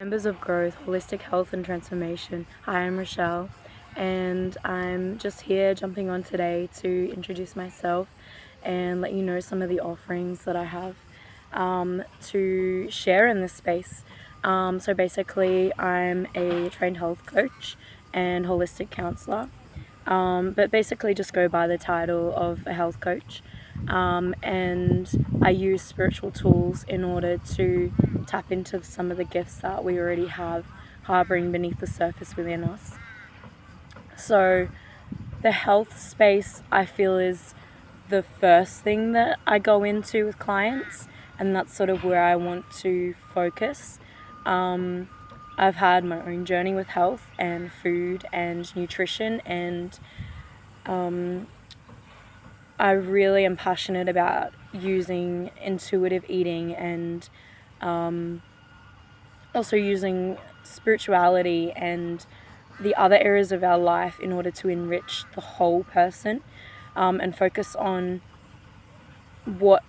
Members of Growth, Holistic Health and Transformation. Hi, I'm Rochelle, and I'm just here jumping on today to introduce myself and let you know some of the offerings that I have to share in this space. So basically, I'm a trained health coach and holistic counselor, but basically just go by the title of a health coach. And I use spiritual tools in order to tap into some of the gifts that we already have harboring beneath the surface within us. So the health space, I feel, is the first thing that I go into with clients, and that's sort of where I want to focus. I've had my own journey with health and food and nutrition, and I really am passionate about using intuitive eating and also using spirituality and the other areas of our life in order to enrich the whole person, and focus on what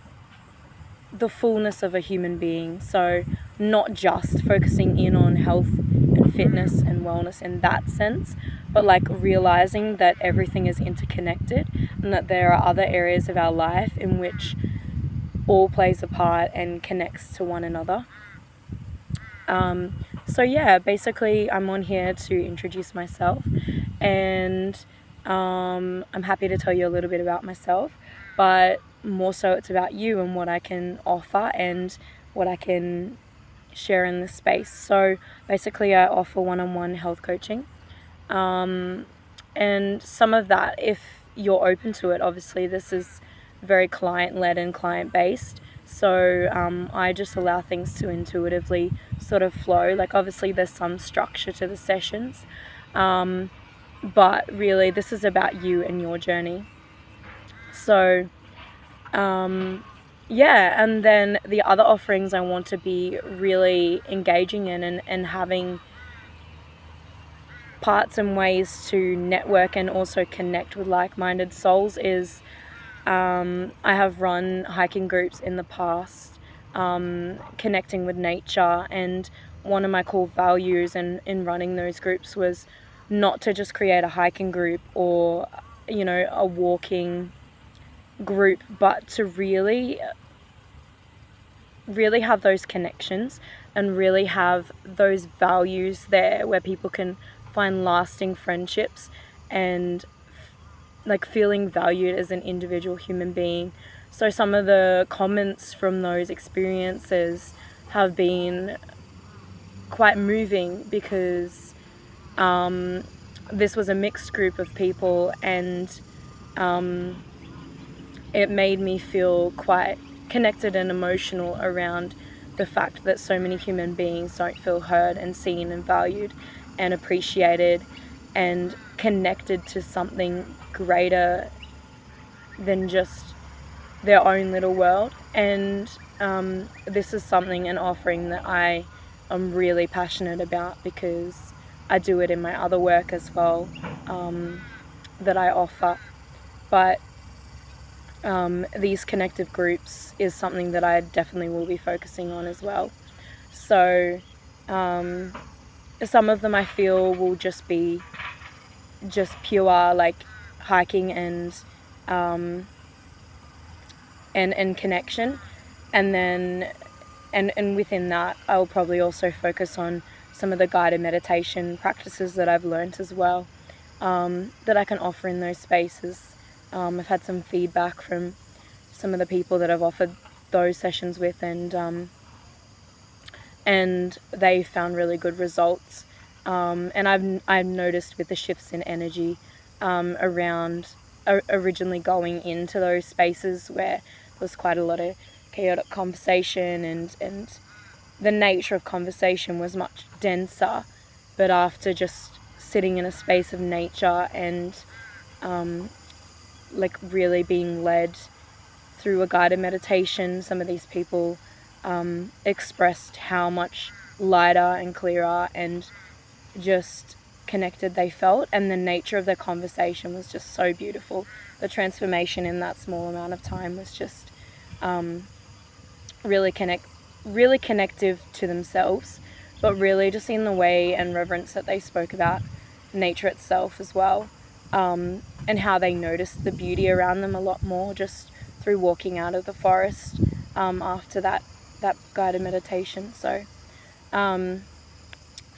the fullness of a human being. So not just focusing in on health and fitness and wellness in that sense, but like realizing that everything is interconnected and that there are other areas of our life in which all plays a part and connects to one another. So yeah, basically I'm on here to introduce myself, and I'm happy to tell you a little bit about myself, but more so it's about you and what I can offer and what I can share in this space. So basically I offer one-on-one health coaching, and some of that, if you're open to it, obviously this is very client-led and client-based. So I just allow things to intuitively sort of flow. Like obviously there's some structure to the sessions, but really this is about you and your journey. So yeah, and then the other offerings I want to be really engaging in and having parts and ways to network and also connect with like-minded souls is I have run hiking groups in the past, connecting with nature, and one of my core values in running those groups was not to just create a hiking group or, you know, a walking group, but to really have those connections and really have those values there where people can find lasting friendships and like feeling valued as an individual human being. So some of the comments from those experiences have been quite moving because this was a mixed group of people, and it made me feel quite connected and emotional around the fact that so many human beings don't feel heard and seen and valued and appreciated and connected to something greater than just their own little world. And this is something, an offering that I am really passionate about because I do it in my other work as well, that I offer. But these connective groups is something that I definitely will be focusing on as well. So some of them I feel will just be just pure like hiking and connection, and then and within that I'll probably also focus on some of the guided meditation practices that I've learnt as well, that I can offer in those spaces. I've had some feedback from some of the people that I've offered those sessions with, and they found really good results. And I've noticed with the shifts in energy around originally going into those spaces where there was quite a lot of chaotic conversation, and the nature of conversation was much denser. But after just sitting in a space of nature and like really being led through a guided meditation, some of these people expressed how much lighter and clearer and just connected they felt, and the nature of their conversation was just so beautiful. The transformation in that small amount of time was just really connective to themselves, but really just in the way and reverence that they spoke about nature itself as well, and how they noticed the beauty around them a lot more just through walking out of the forest after that guided meditation. So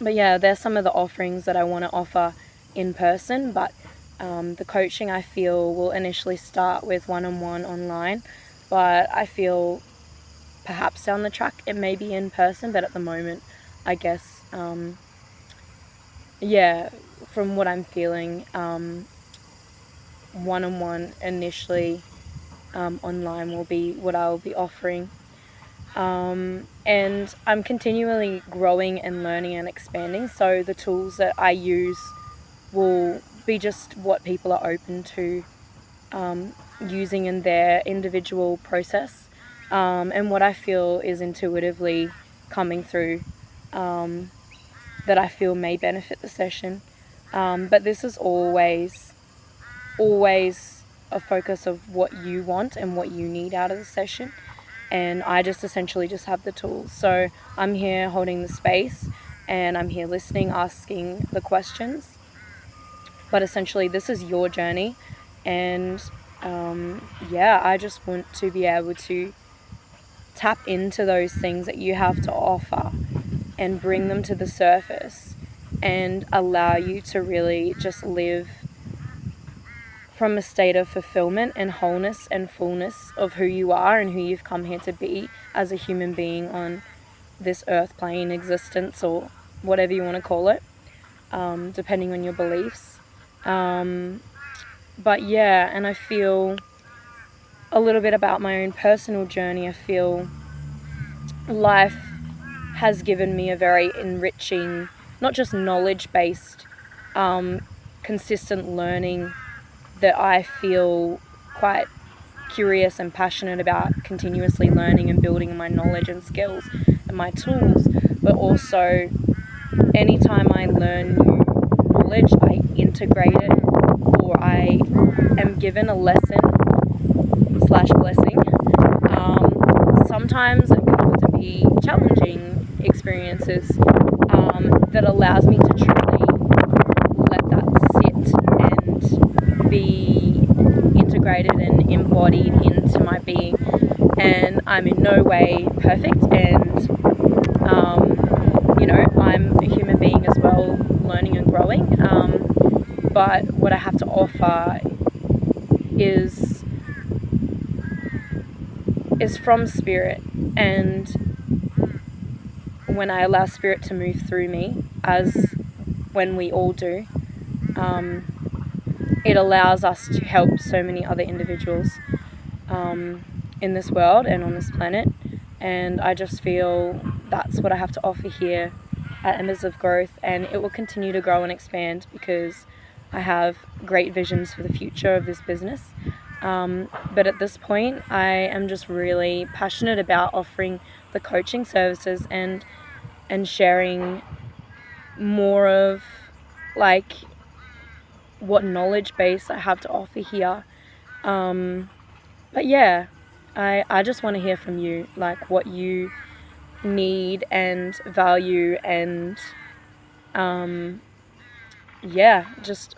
but yeah, there's some of the offerings that I want to offer in person, but the coaching I feel will initially start with one-on-one online, but I feel perhaps down the track it may be in person, but at the moment I guess from what I'm feeling, one-on-one initially, online will be what I'll be offering. And I'm continually growing and learning and expanding, so the tools that I use will be just what people are open to using in their individual process, and what I feel is intuitively coming through, that I feel may benefit the session. But this is always a focus of what you want and what you need out of the session, and I just essentially just have the tools. So I'm here holding the space, and I'm here listening, asking the questions, but essentially this is your journey, and I just want to be able to tap into those things that you have to offer and bring them to the surface and allow you to really just live from a state of fulfillment and wholeness and fullness of who you are and who you've come here to be as a human being on this earth plane existence, or whatever you want to call it, depending on your beliefs. But yeah, and I feel a little bit about my own personal journey. I feel life has given me a very enriching, not just knowledge-based, consistent learning that I feel quite curious and passionate about continuously learning and building my knowledge and skills and my tools. But also, anytime I learn new knowledge, I integrate it, or I am given a lesson slash blessing. Sometimes it can often be challenging experiences, that allows me to truly let that sit and be integrated and embodied into my being. And I'm in no way perfect, and I'm a human being as well, learning and growing, but what I have to offer is from spirit, and when I allow spirit to move through me, as when we all do, it allows us to help so many other individuals in this world and on this planet. And I just feel that's what I have to offer here at Embers of Growth, and it will continue to grow and expand because I have great visions for the future of this business. But at this point, I am just really passionate about offering the coaching services and sharing more of like what knowledge base I have to offer here. But yeah, I just want to hear from you, like what you need and value, and just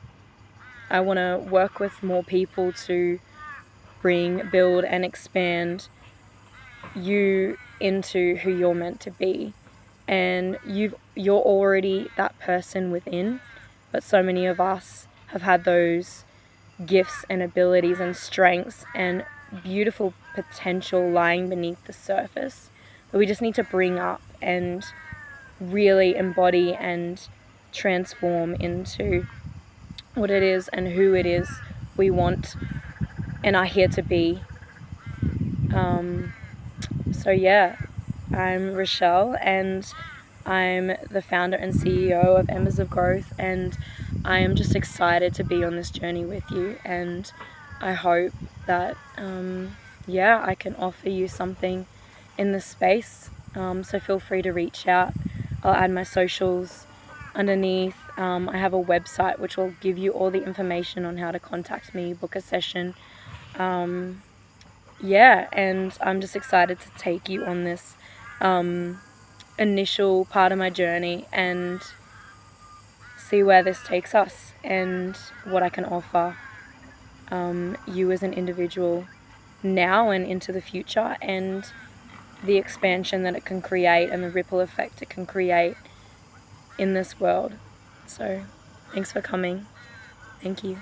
I want to work with more people to build and expand you into who you're meant to be. And you're already that person within, but so many of us have had those gifts and abilities and strengths and beautiful potential lying beneath the surface that we just need to bring up and really embody and transform into what it is and who it is we want and are here to be. So yeah, I'm Rochelle, and I'm the founder and CEO of Embers of Growth, and I am just excited to be on this journey with you, and I hope that I can offer you something in this space. So feel free to reach out. I'll add my socials underneath. I have a website which will give you all the information on how to contact me, book a session. And I'm just excited to take you on this initial part of my journey and see where this takes us and what I can offer you as an individual now and into the future, and the expansion that it can create and the ripple effect it can create in this world. So thanks for coming. Thank you.